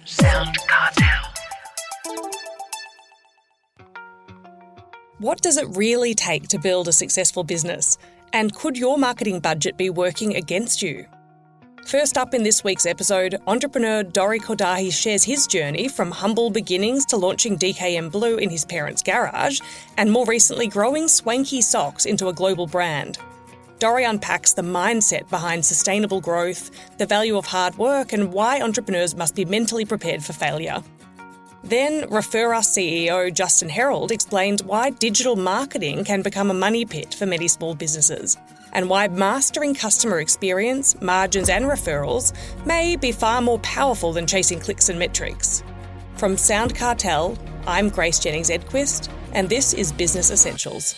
Sound Cartel. What does it really take to build a successful business? And could your marketing budget be working against you? First up in this week's episode, entrepreneur Dorry Kordahi shares his journey from humble beginnings to launching DKM Blue in his parents' garage, and more recently growing Swanky Socks into a global brand. Dorry unpacks the mindset behind sustainable growth, the value of hard work, and why entrepreneurs must be mentally prepared for failure. Then, ReferUs CEO Justin Herald explains why digital marketing can become a money pit for many small businesses, and why mastering customer experience, margins and referrals may be far more powerful than chasing clicks and metrics. From Sound Cartel, I'm Grace Jennings-Edquist, and this is Business Essentials.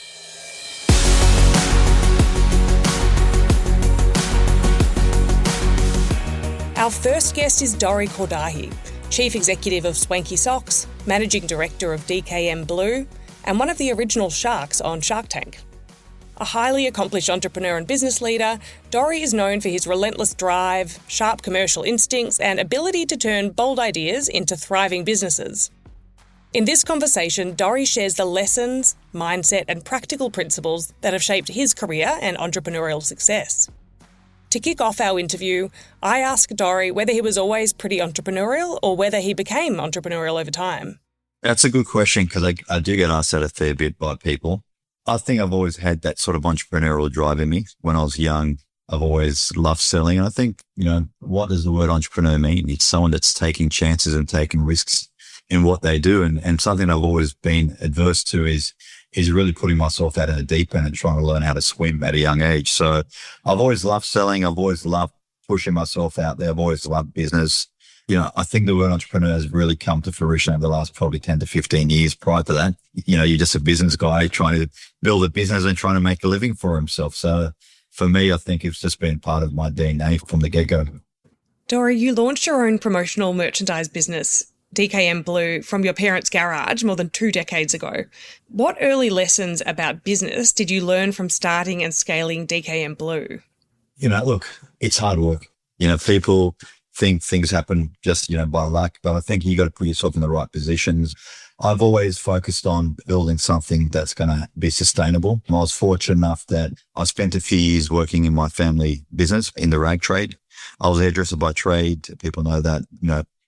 Our first guest is Dorry Kordahi, Chief Executive of Swanky Socks, Managing Director of DKM Blue, and one of the original sharks on Shark Tank. A highly accomplished entrepreneur and business leader, Dorry is known for his relentless drive, sharp commercial instincts, and ability to turn bold ideas into thriving businesses. In this conversation, Dorry shares the lessons, mindset, and practical principles that have shaped his career and entrepreneurial success. To kick off our interview, I asked Dorry whether he was always pretty entrepreneurial or whether he became entrepreneurial over time. That's a good question because I do get asked that a fair bit by people. I think I've always had that sort of entrepreneurial drive in me. When I was young, I've always loved selling. And I think, what does the word entrepreneur mean? It's someone that's taking chances and taking risks in what they do. And something I've always been adverse to is really putting myself out in the deep end and trying to learn how to swim at a young age. So I've always loved selling. I've always loved pushing myself out there. I've always loved business. I think the word entrepreneur has really come to fruition over the last probably 10 to 15 years. Prior to that, you're just a business guy trying to build a business and trying to make a living for himself. So for me, I think it's just been part of my DNA from the get-go. Dorry, you launched your own promotional merchandise business, DKM Blue, from your parents' garage more than 2 decades ago. What early lessons about business did you learn from starting and scaling DKM Blue? Look, it's hard work. People think things happen just, by luck, but I think you got to put yourself in the right positions. I've always focused on building something that's going to be sustainable. I was fortunate enough that I spent a few years working in my family business in the rag trade. I was a hairdresser by trade. People know that,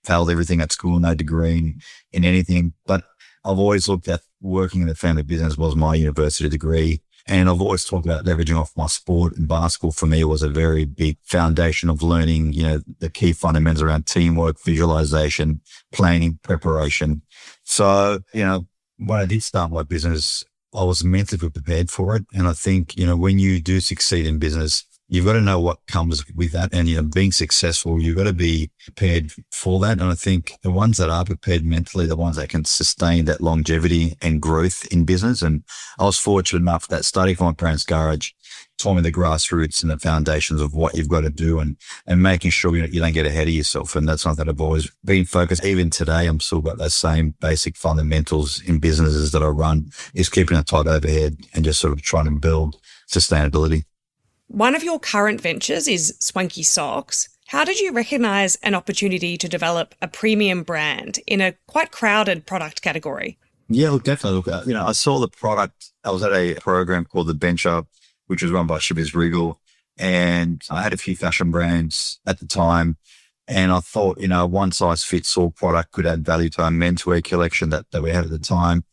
failed everything at school, no degree in anything. But I've always looked at working in the family business was my university degree. And I've always talked about leveraging off my sport, and basketball for me was a very big foundation of learning, the key fundamentals around teamwork, visualization, planning, preparation. So, when I did start my business, I was mentally prepared for it. And I think, when you do succeed in business, you've got to know what comes with that. And, being successful, you've got to be prepared for that. And I think the ones that are prepared mentally, the ones that can sustain that longevity and growth in business. And I was fortunate enough that starting from my parents' garage taught me the grassroots and the foundations of what you've got to do and making sure you don't get ahead of yourself. And that's something that I've always been focused. Even today, I'm still got those same basic fundamentals in businesses that I run, is keeping a tight overhead and just sort of trying to build sustainability. One of your current ventures is Swanky Socks. How did you recognise an opportunity to develop a premium brand in a quite crowded product category? Yeah, look, definitely. Look, I saw the product. I was at a program called The Bencher, which was run by Shibbers Regal, and I had a few fashion brands at the time. And I thought, one size fits all product could add value to our menswear collection that we had at the time.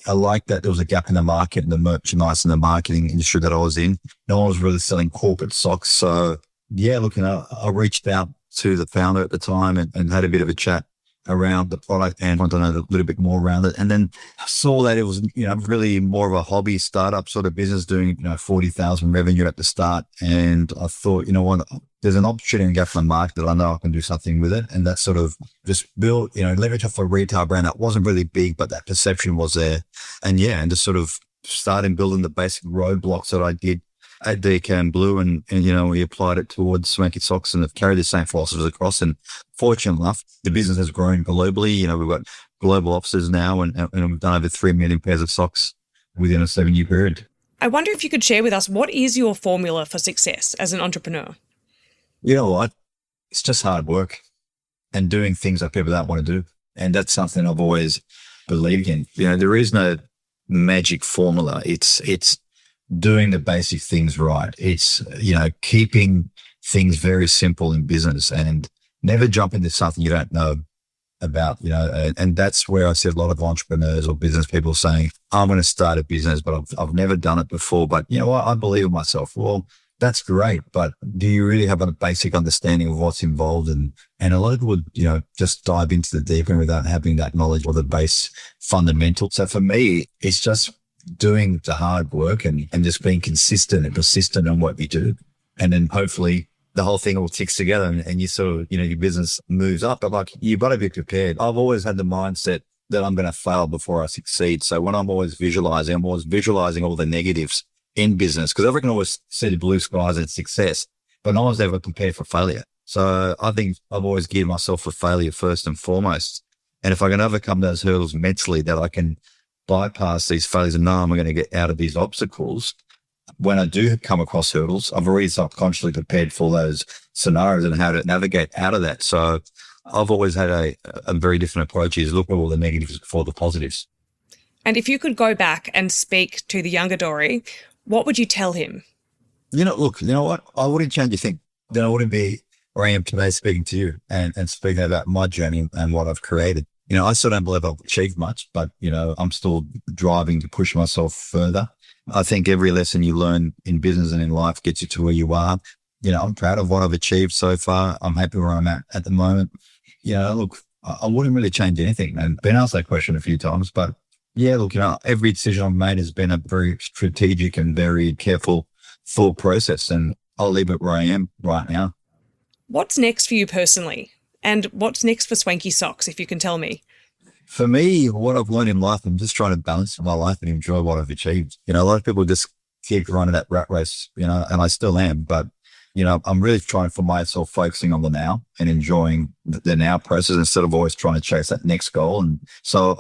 I liked that there was a gap in the market and the merchandise and the marketing industry that I was in. No one was really selling corporate socks. So yeah, I reached out to the founder at the time and had a bit of a chat around the product and wanted to know a little bit more around it. And then I saw that it was, really more of a hobby startup sort of business doing, 40,000 revenue at the start. And I thought, what, there's an opportunity and gap in the market that I know I can do something with it. And that sort of just built, leverage off a retail brand that wasn't really big, but that perception was there. And just sort of starting building the basic roadblocks that I did at DKM Blue and we applied it towards Swanky Socks and have carried the same philosophies across. And fortunate enough, the business has grown globally. We've got global offices now and we've done over 3 million pairs of socks within a 7-year period. I wonder if you could share with us, what is your formula for success as an entrepreneur? You know what? It's just hard work. and doing things that people don't want to do. And that's something I've always believed in. There is no magic formula. It's doing the basic things right. It's, keeping things very simple in business and never jump into something you don't know about, and that's where I see a lot of entrepreneurs or business people saying, I'm going to start a business, but I've never done it before. But you know what? I believe in myself. Well, that's great. But do you really have a basic understanding of what's involved? And a lot of people would, just dive into the deep end without having that knowledge or the base fundamentals. So for me, it's just doing the hard work and just being consistent and persistent on what you do. And then hopefully the whole thing all ticks together and you sort of, your business moves up. But you've got to be prepared. I've always had the mindset that I'm going to fail before I succeed. So when I'm always visualizing all the negatives in business, because everyone can always see the blue skies and success, but no one's ever prepared for failure. So I think I've always geared myself for failure first and foremost. And if I can overcome those hurdles mentally, that I can bypass these failures and know I'm going to get out of these obstacles. When I do come across hurdles, I've already subconsciously prepared for those scenarios and how to navigate out of that. So I've always had a very different approach, is look at all the negatives for the positives. And if you could go back and speak to the younger Dorry, what would you tell him? Look, you know what? I wouldn't change a thing. Then I wouldn't be where I am today speaking to you and speaking about my journey and what I've created. I still don't believe I've achieved much, but, I'm still driving to push myself further. I think every lesson you learn in business and in life gets you to where you are. I'm proud of what I've achieved so far. I'm happy where I'm at the moment. Look, I wouldn't really change anything. And been asked that question a few times, but yeah, look, every decision I've made has been a very strategic and very careful thought process, and I'll leave it where I am right now. What's next for you personally? And what's next for Swanky Socks, if you can tell me? For me, what I've learned in life, I'm just trying to balance my life and enjoy what I've achieved. A lot of people just keep running that rat race, and I still am, but, I'm really trying for myself, focusing on the now and enjoying the now process instead of always trying to chase that next goal. And so,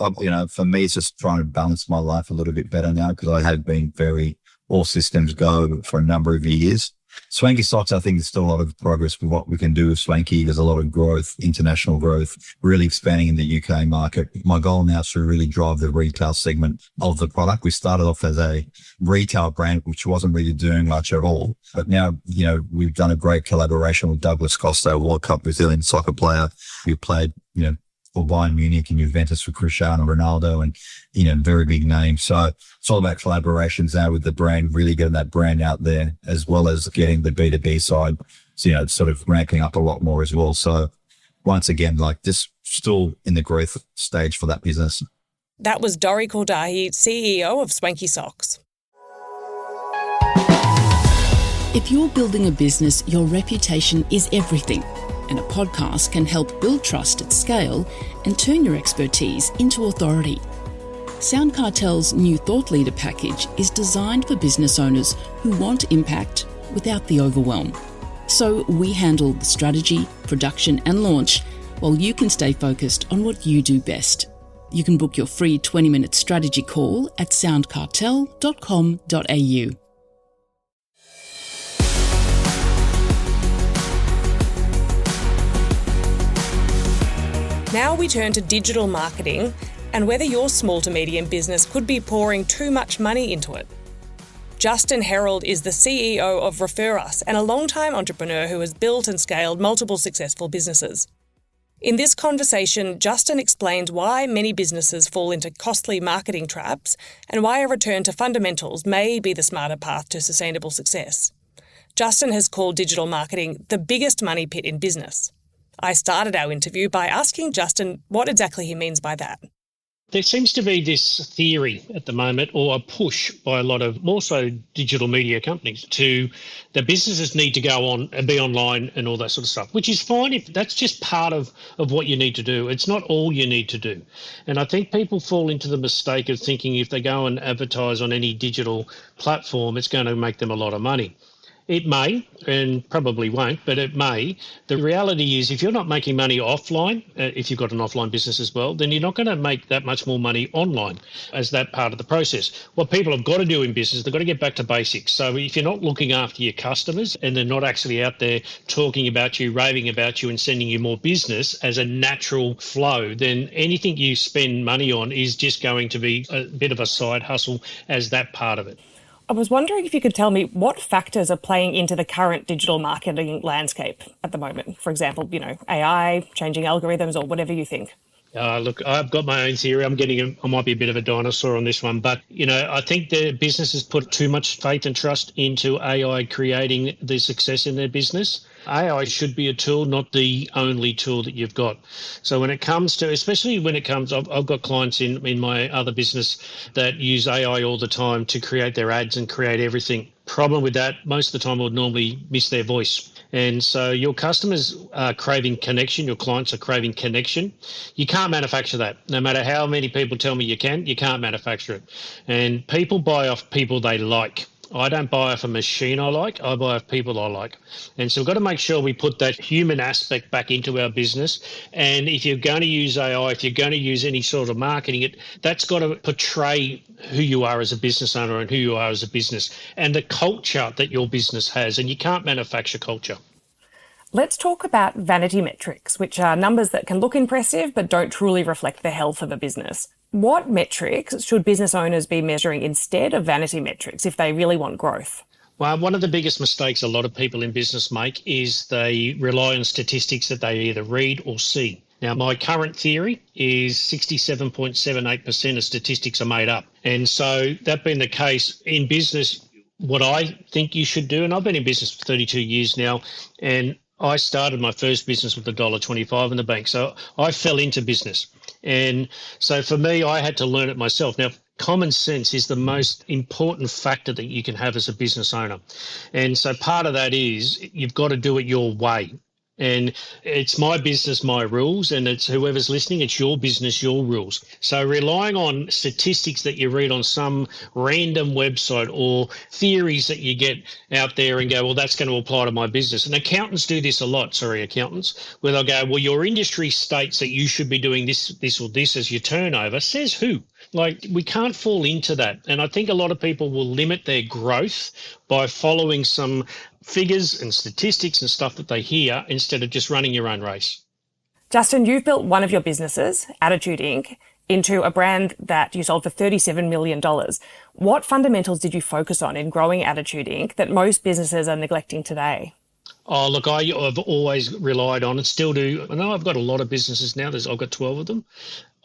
for me, it's just trying to balance my life a little bit better now, because I have been very all systems go for a number of years. Swanky Socks, I think there's still a lot of progress with what we can do with Swanky. There's a lot of growth, international growth, really expanding in the UK market. My goal now is to really drive the retail segment of the product. We started off as a retail brand, which wasn't really doing much at all. But now, we've done a great collaboration with Douglas Costa, World Cup Brazilian soccer player. We played, for Bayern Munich and Juventus for Cristiano Ronaldo and, very big names. So it's all about collaborations now with the brand, really getting that brand out there, as well as getting the B2B side, sort of ramping up a lot more as well. So once again, just still in the growth stage for that business. That was Dorry Kordahi, CEO of Swanky Socks. If you're building a business, your reputation is everything. And a podcast can help build trust at scale and turn your expertise into authority. Sound Cartel's new Thought Leader package is designed for business owners who want impact without the overwhelm. So we handle the strategy, production and launch, while you can stay focused on what you do best. You can book your free 20-minute strategy call at soundcartel.com.au. Now we turn to digital marketing and whether your small to medium business could be pouring too much money into it. Justin Herald is the CEO of ReferUs and a long-time entrepreneur who has built and scaled multiple successful businesses. In this conversation, Justin explains why many businesses fall into costly marketing traps and why a return to fundamentals may be the smarter path to sustainable success. Justin has called digital marketing the biggest money pit in business. I started our interview by asking Justin what exactly he means by that. There seems to be this theory at the moment, or a push by a lot of more so digital media companies, to the businesses need to go on and be online and all that sort of stuff, which is fine if that's just part of what you need to do. It's not all you need to do. And I think people fall into the mistake of thinking if they go and advertise on any digital platform, it's going to make them a lot of money. It may, and probably won't, but it may. The reality is if you're not making money offline, if you've got an offline business as well, then you're not going to make that much more money online as that part of the process. What people have got to do in business, they've got to get back to basics. So if you're not looking after your customers and they're not actually out there talking about you, raving about you and sending you more business as a natural flow, then anything you spend money on is just going to be a bit of a side hustle as that part of it. I was wondering if you could tell me what factors are playing into the current digital marketing landscape at the moment. For example, AI, changing algorithms, or whatever you think. Look, I've got my own theory. I might be a bit of a dinosaur on this one, but, I think the businesses put too much faith and trust into AI creating the success in their business. AI should be a tool, not the only tool that you've got. So when it comes to, I've got clients in my other business that use AI all the time to create their ads and create everything. Problem with that, most of the time would normally miss their voice. And so your customers are craving connection, your clients are craving connection. You can't manufacture that. No matter how many people tell me you can't manufacture it. And people buy off people they like. I don't buy off a machine I like, I buy off people I like. And so we've got to make sure we put that human aspect back into our business. And if you're going to use AI, if you're going to use any sort of marketing, that's got to portray who you are as a business owner and who you are as a business and the culture that your business has. And you can't manufacture culture. Let's talk about vanity metrics, which are numbers that can look impressive but don't truly reflect the health of a business. What metrics should business owners be measuring instead of vanity metrics if they really want growth? Well, one of the biggest mistakes a lot of people in business make is they rely on statistics that they either read or see. Now, my current theory is 67.78% of statistics are made up. And so that being the case in business, what I think you should do, and I've been in business for 32 years now, and I started my first business with $1.25 in the bank. So I fell into business. And so for me, I had to learn it myself. Now, common sense is the most important factor that you can have as a business owner. And so part of that is you've got to do it your way. And it's my business, my rules, and it's whoever's listening, it's your business, your rules. So relying on statistics that you read on some random website or theories that you get out there and go, well, that's going to apply to my business. And accountants do this a lot, accountants, where they'll go, well, your industry states that you should be doing this or this as your turnover. Says who? Like, we can't fall into that. And I think a lot of people will limit their growth by following some figures and statistics and stuff that they hear instead of just running your own race. Justin, you've built one of your businesses, Attitude Inc., into a brand that you sold for $37 million. What fundamentals did you focus on in growing Attitude Inc. that most businesses are neglecting today? Oh, look, I've always relied on and still do. I know I've got a lot of businesses now. I've got 12 of them.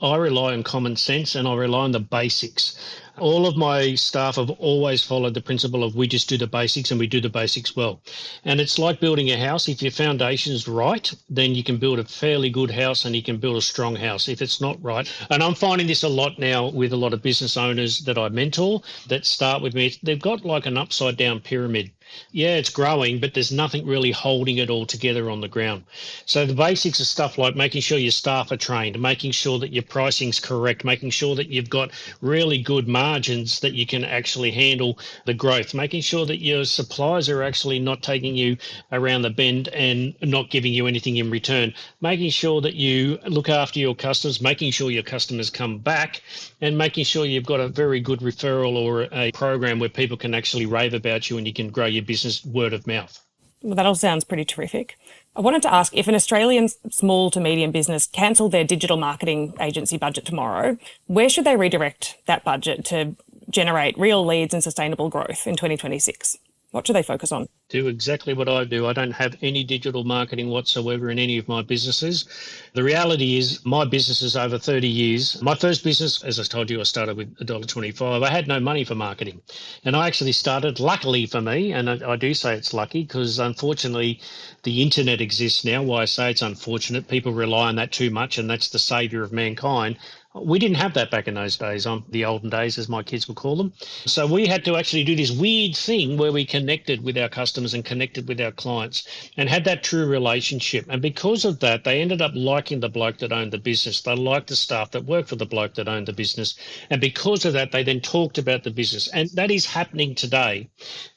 I rely on common sense and I rely on the basics. All of my staff have always followed the principle of we just do the basics and we do the basics well. And it's like building a house. If your foundation's right, then you can build a fairly good house and you can build a strong house. If it's not right, and I'm finding this a lot now with a lot of business owners that I mentor that start with me, they've got like an upside down pyramid. Yeah, it's growing, but there's nothing really holding it all together on the ground. So the basics are stuff like making sure your staff are trained, making sure that your pricing's correct, making sure that you've got really good margins that you can actually handle the growth, making sure that your suppliers are actually not taking you around the bend and not giving you anything in return, making sure that you look after your customers, making sure your customers come back, and making sure you've got a very good referral or a program where people can actually rave about you and you can grow your business word of mouth. Well, that all sounds pretty terrific. I wanted to ask, if an Australian small to medium business cancelled their digital marketing agency budget tomorrow, where should they redirect that budget to generate real leads and sustainable growth in 2026? What should they focus on? Do exactly what I do. I don't have any digital marketing whatsoever in any of my businesses. The reality is my business is over 30 years. My first business, as I told you, I started with $1.25. I had no money for marketing. And I actually started, luckily for me, and I do say it's lucky because unfortunately the internet exists now. Why I say it's unfortunate, people rely on that too much and that's the saviour of mankind. We didn't have that back in those days, the olden days, as my kids would call them. So we had to actually do this weird thing where we connected with our customers and connected with our clients and had that true relationship. And because of that, they ended up liking the bloke that owned the business. They liked the staff that worked for the bloke that owned the business. And because of that, they then talked about the business. And that is happening today.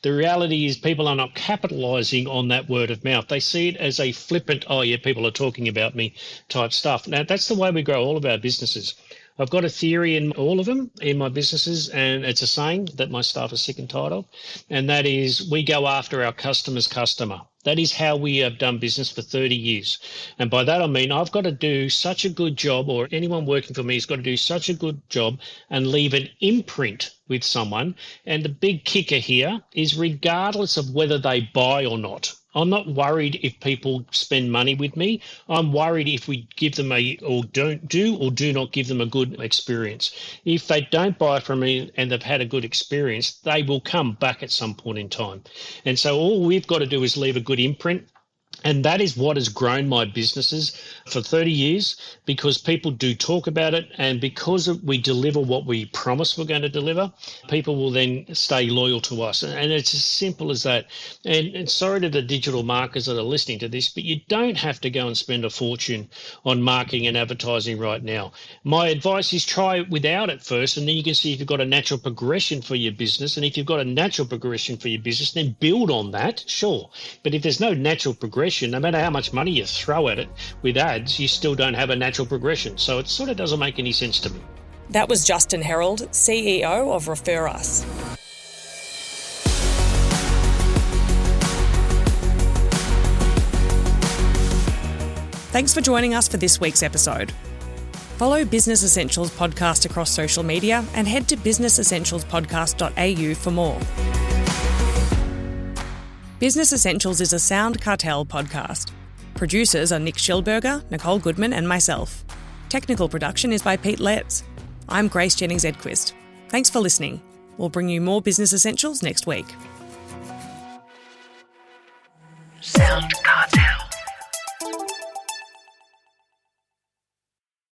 The reality is people are not capitalising on that word of mouth. They see it as a flippant, oh yeah, people are talking about me type stuff. Now, that's the way we grow all of our businesses. I've got a theory in all of them, in my businesses, and it's a saying that my staff are sick and tired of, and that is we go after our customer's customer. That is how we have done business for 30 years. And by that I mean I've got to do such a good job, or anyone working for me has got to do such a good job and leave an imprint with someone. And the big kicker here is regardless of whether they buy or not. I'm not worried if people spend money with me. I'm worried if we give them or do not give them a good experience. If they don't buy from me and they've had a good experience, they will come back at some point in time. And so all we've got to do is leave a good imprint. And that is what has grown my businesses for 30 years, because people do talk about it, and because we deliver what we promise we're going to deliver, people will then stay loyal to us. And it's as simple as that. And sorry to the digital marketers that are listening to this, but you don't have to go and spend a fortune on marketing and advertising right now. My advice is try it without it first, and then you can see if you've got a natural progression for your business. And if you've got a natural progression for your business, then build on that, sure. But if there's no natural progression, no matter how much money you throw at it with ads, you still don't have a natural progression. So it sort of doesn't make any sense to me. That was Justin Herald, CEO of ReferUs. Thanks for joining us for this week's episode. Follow Business Essentials podcast across social media and head to businessessentialspodcast.au for more. Business Essentials is a Sound Cartel podcast. Producers are Nick Schillberger, Nicole Goodman and myself. Technical production is by Pete Letts. I'm Grace Jennings-Edquist. Thanks for listening. We'll bring you more Business Essentials next week. Sound Cartel.